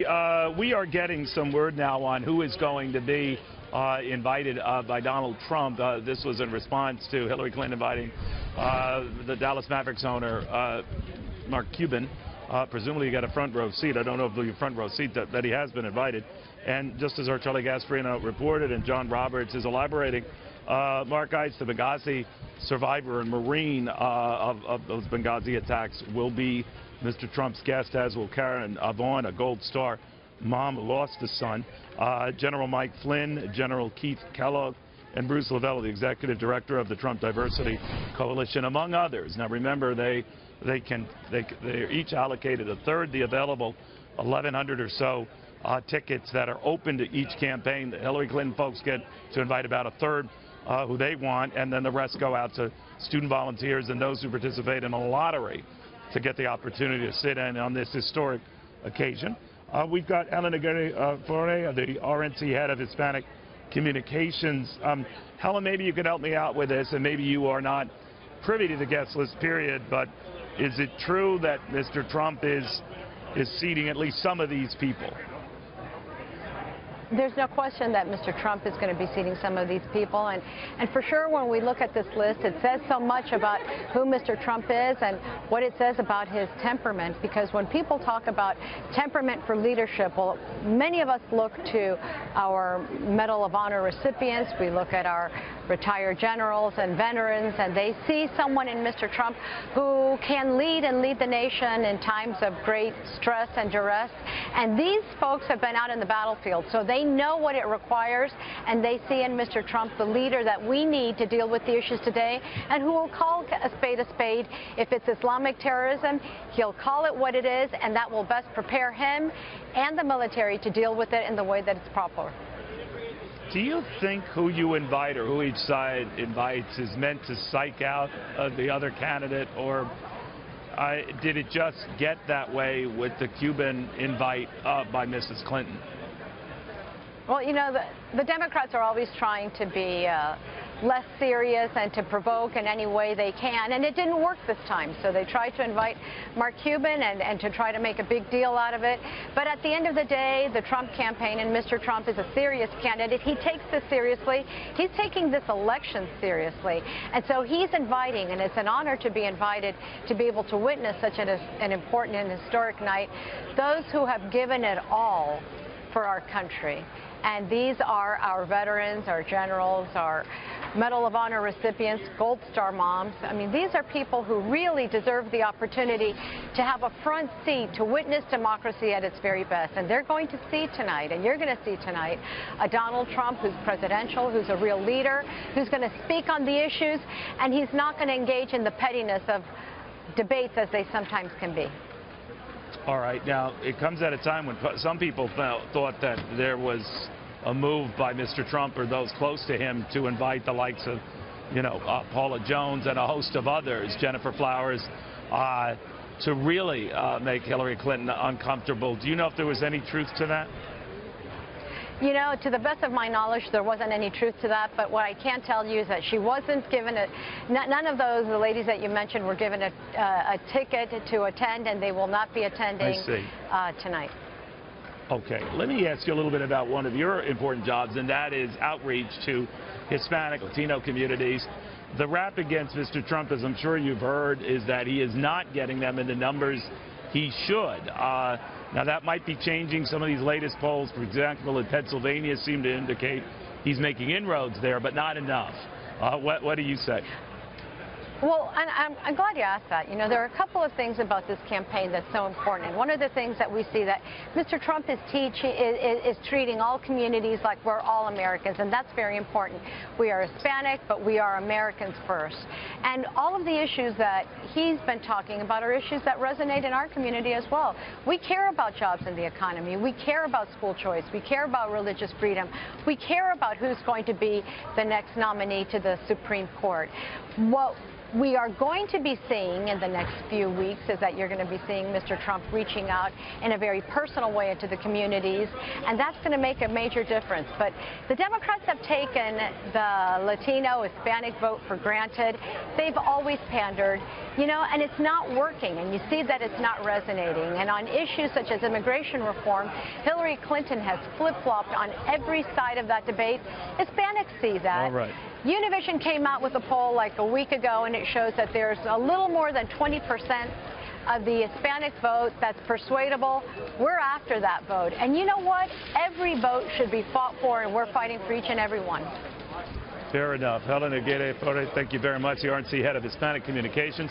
We are getting some word now on who is going to be invited by Donald Trump. This was in response to Hillary Clinton inviting the Dallas Mavericks owner, Mark Cuban. Presumably he got a front row seat. I don't know if the front row seat that he has been invited. And just as our Charlie Gasparino reported and John Roberts is elaborating, Mark Eitz, the Benghazi survivor and Marine of those Benghazi attacks, will be Mr. Trump's guest, as will Karen Vaughn, a Gold Star mom who lost a son, General Mike Flynn, General Keith Kellogg, and Bruce Lavelle, the executive director of the Trump Diversity Coalition, among others. Now remember, they're each allocated a third the available 1,100 or so tickets that are open to each campaign. The Hillary Clinton folks get to invite about a third who they want, and then the rest go out to student volunteers and those who participate in a lottery to get the opportunity to sit in on this historic occasion. We've got Helen Aguirre, Ferre, the RNC head of Hispanic Communications. Helen, maybe you could help me out with this, and maybe you are not privy to the guest list, period, but is it true that Mr. Trump is seating at least some of these people? There's no question that Mr. Trump is going to be seating some of these people, and for sure when we look at this list, it says so much about who Mr. Trump is and what it says about his temperament, because when people talk about temperament for leadership, well, many of us look to our Medal of Honor recipients, we look at our retired generals and veterans, and they see someone in Mr. Trump who can lead and lead the nation in times of great stress and duress, and these folks have been out in the battlefield, so they know what it requires, and they see in Mr. Trump the leader that we need to deal with the issues today, and who will call a spade a spade. If it's Islamic terrorism, he'll call it what it is, and that will best prepare him and the military to deal with it in the way that it's proper. Do you think who you invite or who each side invites is meant to psych out the other candidate, or did it just get that way with the Cuban invite by Mrs. Clinton? Well, you know, the Democrats are always trying to be less serious and to provoke in any way they can, and it didn't work this time. So they tried to invite Mark Cuban and to try to make a big deal out of it. But at the end of the day, the Trump campaign, and Mr. Trump is a serious candidate. He takes this seriously. He's taking this election seriously. And so he's inviting, and it's an honor to be invited to be able to witness such an important and historic night, those who have given it all for our country. And these are our veterans, our generals, our Medal of Honor recipients, Gold Star moms. I mean, these are people who really deserve the opportunity to have a front seat to witness democracy at its very best. And they're going to see tonight, and you're going to see tonight, a Donald Trump who's presidential, who's a real leader, who's going to speak on the issues, and he's not going to engage in the pettiness of debates as they sometimes can be. All right. Now, it comes at a time when some people thought that there was a move by Mr. Trump or those close to him to invite the likes of, Paula Jones and a host of others, Jennifer Flowers, to really make Hillary Clinton uncomfortable. Do you know if there was any truth to that? You know, to the best of my knowledge, there wasn't any truth to that, but what I can tell you is that she wasn't given none of those, the ladies that you mentioned, were given a ticket to attend, and they will not be attending tonight. Okay, let me ask you a little bit about one of your important jobs, and that is outreach to Hispanic, Latino communities. The rap against Mr. Trump, as I'm sure you've heard, is that he is not getting them in the numbers he should. Now, that might be changing. Some of these latest polls, for example, in Pennsylvania, seem to indicate he's making inroads there, but not enough. What do you say? Well, I'm glad you asked that. You know, there are a couple of things about this campaign that's so important. And one of the things that we see that Mr. Trump is treating all communities like we're all Americans, and that's very important. We are Hispanic, but we are Americans first. And all of the issues that he's been talking about are issues that resonate in our community as well. We care about jobs in the economy. We care about school choice. We care about religious freedom. We care about who's going to be the next nominee to the Supreme Court. we are going to be seeing in the next few weeks is that you're going to be seeing Mr. Trump reaching out in a very personal way into the communities, and that's going to make a major difference. But the Democrats have taken the Latino, Hispanic vote for granted. They've always pandered, you know, and it's not working, and you see that it's not resonating. And on issues such as immigration reform, Hillary Clinton has flip-flopped on every side of that debate. Hispanics see that. All right. Univision came out with a poll like a week ago, and it shows that there's a little more than 20% of the Hispanic vote that's persuadable. We're after that vote. And you know what? Every vote should be fought for, and we're fighting for each and every one. Fair enough. Helen Aguirre, Ferre, thank you very much, the RNC head of Hispanic Communications.